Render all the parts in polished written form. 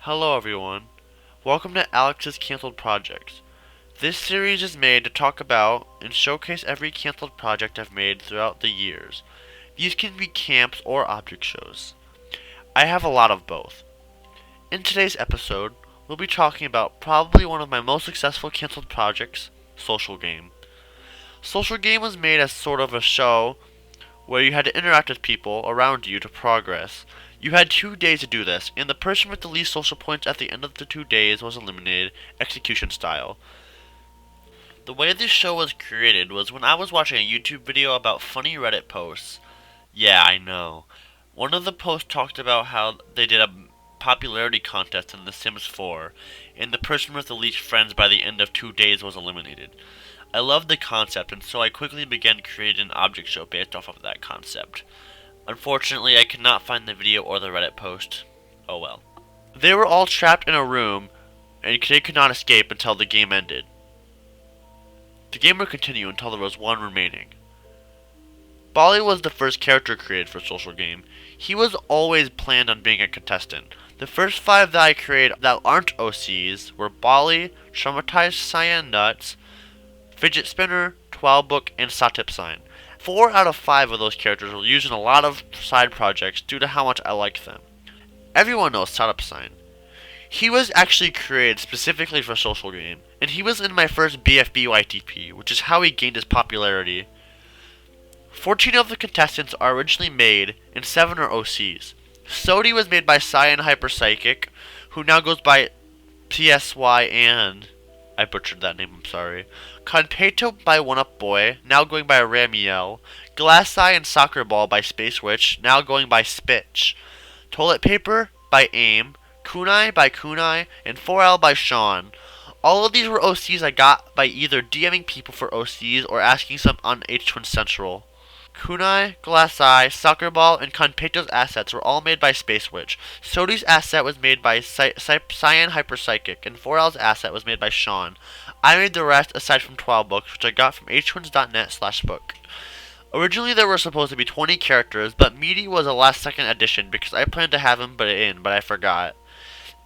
Hello everyone. Welcome to Alex's Cancelled Projects. This series is made to talk about and showcase every cancelled project I've made throughout the years. These can be camps or object shows. I have a lot of both. In today's episode, we'll be talking about probably one of my most successful cancelled projects, Social Game. Social Game was made as sort of a show where you had to interact with people around you to progress. You had 2 days to do this, and the person with the least social points at the end of the 2 days was eliminated, execution style. The way this show was created was when I was watching a YouTube video about funny Reddit posts. Yeah, I know. One of the posts talked about how they did a popularity contest in The Sims 4, and the person with the least friends by the end of 2 days was eliminated. I loved the concept, and so I quickly began creating an object show based off of that concept. Unfortunately, I could not find the video or the Reddit post. Oh well. They were all trapped in a room, and they could not escape until the game ended. The game would continue until there was one remaining. Bali was the first character created for Social Game. He was always planned on being a contestant. The first 5 that I created that aren't OCs were Bali, Traumatized Cyan Nuts, Fidget Spinner, 12 Book, and Satip Sign. 4 out of 5 of those characters were used in a lot of side projects due to how much I like them. Everyone knows Satip Sign. He was actually created specifically for Social Game, and he was in my first BFB YTP, which is how he gained his popularity. 14 of the contestants are originally made, and 7 are OCs. Sodi was made by Cyan Hyper Psychic, who now goes by PSY and... I butchered that name, I'm sorry. Conpeto by One Up Boy, now going by Ramiel. Glass Eye and Soccer Ball by Space Witch, now going by Spitch. Toilet Paper by AIM. Kunai by Kunai, and 4L by Sean. All of these were OCs I got by either DMing people for OCs or asking some on H-Twin Central. Kunai, Glass Eye, Soccer Ball, and Conpeto's assets were all made by Space Witch. Sodi's asset was made by Cyan Hyper Psychic, and 4L's asset was made by Sean. I made the rest aside from 12 books, which I got from htwins.net/book. Originally there were supposed to be 20 characters, but Meaty was a last second addition because I planned to have him but I forgot.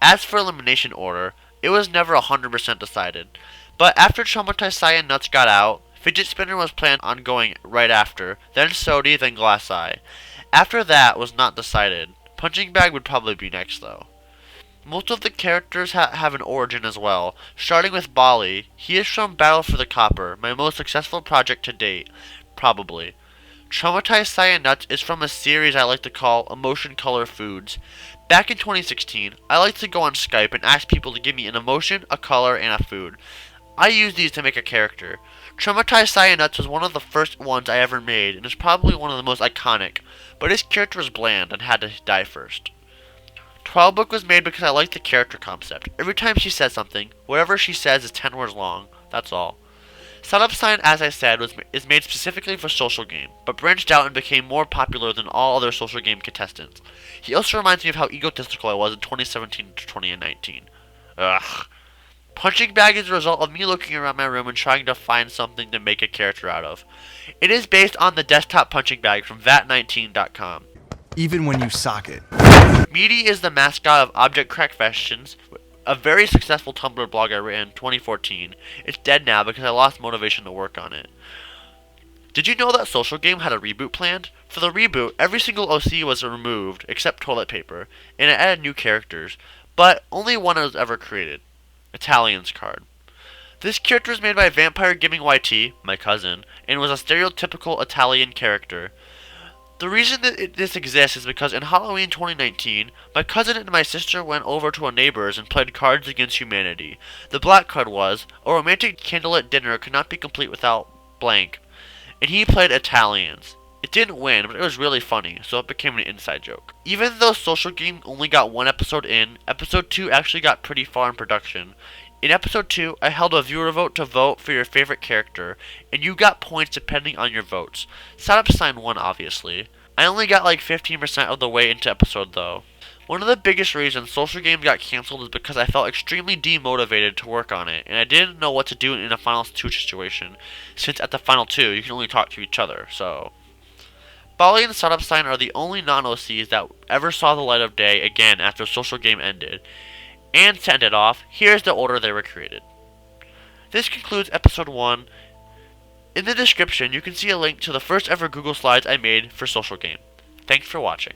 As for elimination order, it was never 100% decided. But after Traumatized Cyan Nuts got out, Fidget Spinner was planned on going right after, then Sodi, then Glass Eye. After that was not decided. Punching Bag would probably be next though. Most of the characters have an origin as well, starting with Bali. He is from Battle for the Copper, my most successful project to date, probably. Traumatized Cyan Nuts is from a series I like to call Emotion Color Foods. Back in 2016, I liked to go on Skype and ask people to give me an emotion, a color, and a food. I used these to make a character. Traumatized Cyan Nuts was one of the first ones I ever made, and is probably one of the most iconic, but his character was bland and had to die first. 12 Book was made because I liked the character concept. Every time she says something, whatever she says is 10 words long, that's all. Setup Sign, as I said, is made specifically for Social Game, but branched out and became more popular than all other Social Game contestants. He also reminds me of how egotistical I was in 2017 to 2019. Ugh. Punching Bag is a result of me looking around my room and trying to find something to make a character out of. It is based on the desktop punching bag from VAT19.com. Even when you sock it. Meaty is the mascot of Object Crack Questions, a very successful Tumblr blog I ran in 2014. It's dead now because I lost motivation to work on it. Did you know that Social Game had a reboot planned? For the reboot, every single OC was removed except Toilet Paper, and it added new characters, but only one was ever created. Italian's card. This character was made by Vampire Gaming YT, my cousin, and was a stereotypical Italian character. The reason that this exists is because in Halloween 2019, my cousin and my sister went over to a neighbor's and played Cards Against Humanity. The black card was, a romantic candlelit dinner could not be complete without blank, and he played Italians. It didn't win, but it was really funny, so it became an inside joke. Even though Social Game only got 1 episode in, episode 2 actually got pretty far in production. In episode 2, I held a viewer vote to vote for your favorite character, and you got points depending on your votes. Setup Sign won, obviously. I only got like 15% of the way into episode though. One of the biggest reasons Social Game got cancelled is because I felt extremely demotivated to work on it, and I didn't know what to do in a Final 2 situation, since at the Final 2 you can only talk to each other, so... Bali and Setup Sign are the only non-OCs that ever saw the light of day again after Social Game ended. And to end it off, here's the order they were created. This concludes episode 1. In the description, you can see a link to the first ever Google Slides I made for Social Game. Thanks for watching.